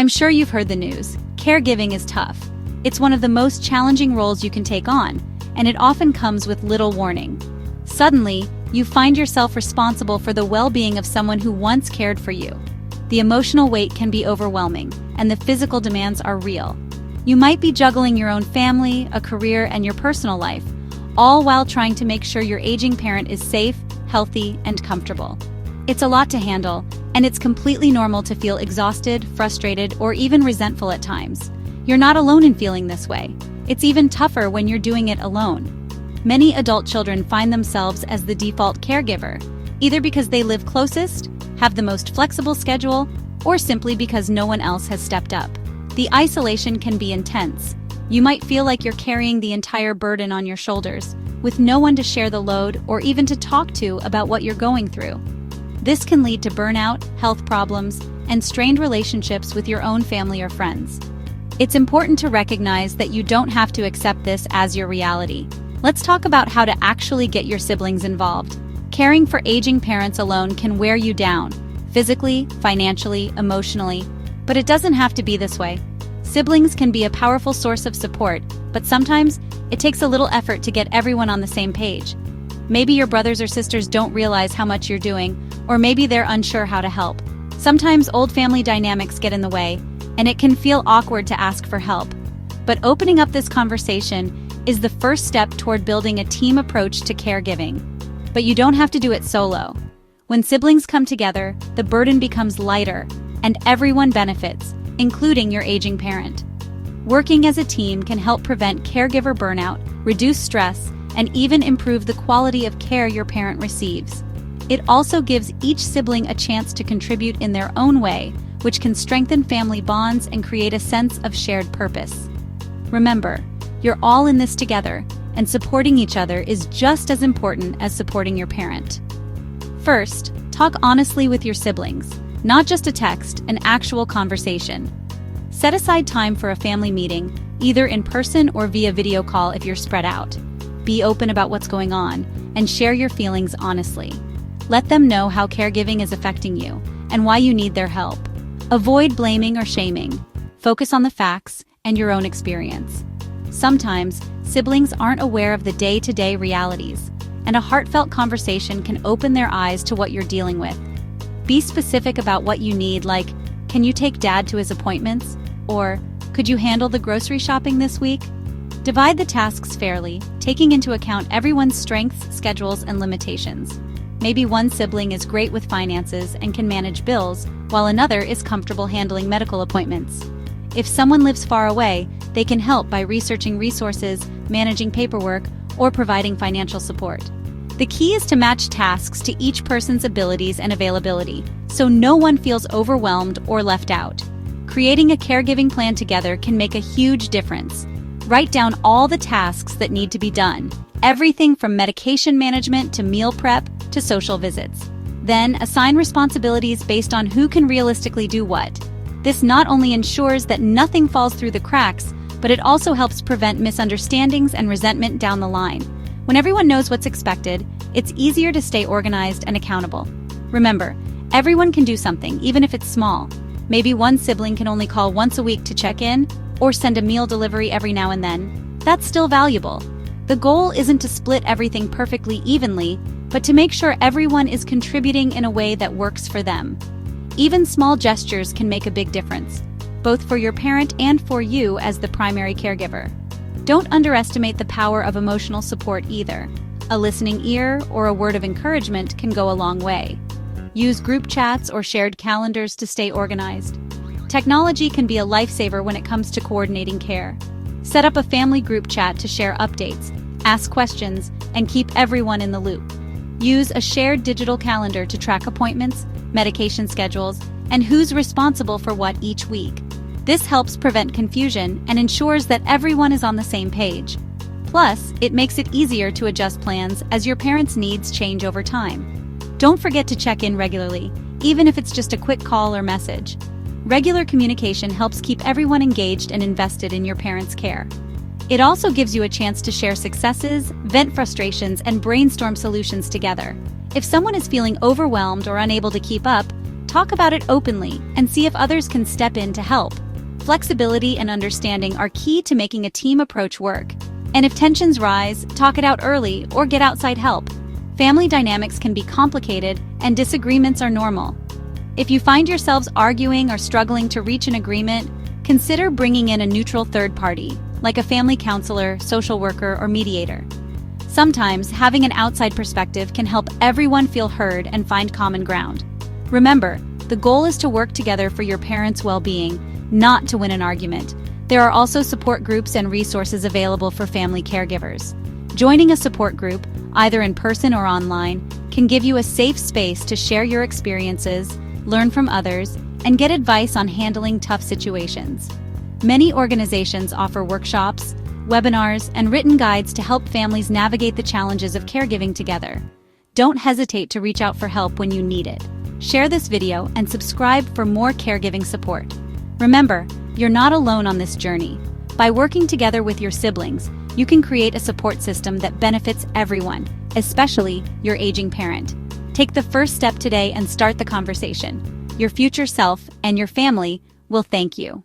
I'm sure you've heard the news. Caregiving is tough. It's one of the most challenging roles you can take on, and it often comes with little warning. Suddenly, you find yourself responsible for the well-being of someone who once cared for you. The emotional weight can be overwhelming, and the physical demands are real. You might be juggling your own family, a career, and your personal life, all while trying to make sure your aging parent is safe, healthy, and comfortable. It's a lot to handle, and it's completely normal to feel exhausted, frustrated, or even resentful at times. You're not alone in feeling this way. It's even tougher when you're doing it alone. Many adult children find themselves as the default caregiver, either because they live closest, have the most flexible schedule, or simply because no one else has stepped up. The isolation can be intense. You might feel like you're carrying the entire burden on your shoulders, with no one to share the load or even to talk to about what you're going through. This can lead to burnout, health problems, and strained relationships with your own family or friends. It's important to recognize that you don't have to accept this as your reality. Let's talk about how to actually get your siblings involved. Caring for aging parents alone can wear you down, physically, financially, emotionally, but it doesn't have to be this way. Siblings can be a powerful source of support, but sometimes it takes a little effort to get everyone on the same page. Maybe your brothers or sisters don't realize how much you're doing, or maybe they're unsure how to help. Sometimes old family dynamics get in the way, and it can feel awkward to ask for help. But opening up this conversation is the first step toward building a team approach to caregiving. But you don't have to do it solo. When siblings come together, the burden becomes lighter, and everyone benefits, including your aging parent. Working as a team can help prevent caregiver burnout, reduce stress, and even improve the quality of care your parent receives. It also gives each sibling a chance to contribute in their own way, which can strengthen family bonds and create a sense of shared purpose. Remember, you're all in this together, and supporting each other is just as important as supporting your parent. First, talk honestly with your siblings, not just a text, an actual conversation. Set aside time for a family meeting, either in person or via video call if you're spread out. Be open about what's going on, and share your feelings honestly. Let them know how caregiving is affecting you, and why you need their help. Avoid blaming or shaming. Focus on the facts and your own experience. Sometimes, siblings aren't aware of the day-to-day realities, and a heartfelt conversation can open their eyes to what you're dealing with. Be specific about what you need, like, can you take Dad to his appointments? Or, could you handle the grocery shopping this week? Divide the tasks fairly, taking into account everyone's strengths, schedules, and limitations. Maybe one sibling is great with finances and can manage bills, while another is comfortable handling medical appointments. If someone lives far away, they can help by researching resources, managing paperwork, or providing financial support. The key is to match tasks to each person's abilities and availability, so no one feels overwhelmed or left out. Creating a caregiving plan together can make a huge difference. Write down all the tasks that need to be done, everything from medication management to meal prep to social visits. Then assign responsibilities based on who can realistically do what. This not only ensures that nothing falls through the cracks, but it also helps prevent misunderstandings and resentment down the line. When everyone knows what's expected, it's easier to stay organized and accountable. Remember, everyone can do something, even if it's small. Maybe one sibling can only call once a week to check in, or send a meal delivery every now and then. That's still valuable. The goal isn't to split everything perfectly evenly, but to make sure everyone is contributing in a way that works for them. Even small gestures can make a big difference, both for your parent and for you as the primary caregiver. Don't underestimate the power of emotional support either. A listening ear or a word of encouragement can go a long way. Use group chats or shared calendars to stay organized. Technology can be a lifesaver when it comes to coordinating care. Set up a family group chat to share updates, ask questions, and keep everyone in the loop. Use a shared digital calendar to track appointments, medication schedules, and who's responsible for what each week. This helps prevent confusion and ensures that everyone is on the same page. Plus, it makes it easier to adjust plans as your parents' needs change over time. Don't forget to check in regularly, even if it's just a quick call or message. Regular communication helps keep everyone engaged and invested in your parents' care. It also gives you a chance to share successes, vent frustrations, and brainstorm solutions together. If someone is feeling overwhelmed or unable to keep up, talk about it openly and see if others can step in to help. Flexibility and understanding are key to making a team approach work. And if tensions rise, talk it out early or get outside help. Family dynamics can be complicated and disagreements are normal. If you find yourselves arguing or struggling to reach an agreement, consider bringing in a neutral third party, like a family counselor, social worker, or mediator. Sometimes, having an outside perspective can help everyone feel heard and find common ground. Remember, the goal is to work together for your parents' well-being, not to win an argument. There are also support groups and resources available for family caregivers. Joining a support group, either in person or online, can give you a safe space to share your experiences, learn from others, and get advice on handling tough situations. Many organizations offer workshops, webinars, and written guides to help families navigate the challenges of caregiving together. Don't hesitate to reach out for help when you need it. Share this video and subscribe for more caregiving support. Remember, you're not alone on this journey. By working together with your siblings, you can create a support system that benefits everyone, especially your aging parent. Take the first step today and start the conversation. Your future self and your family will thank you.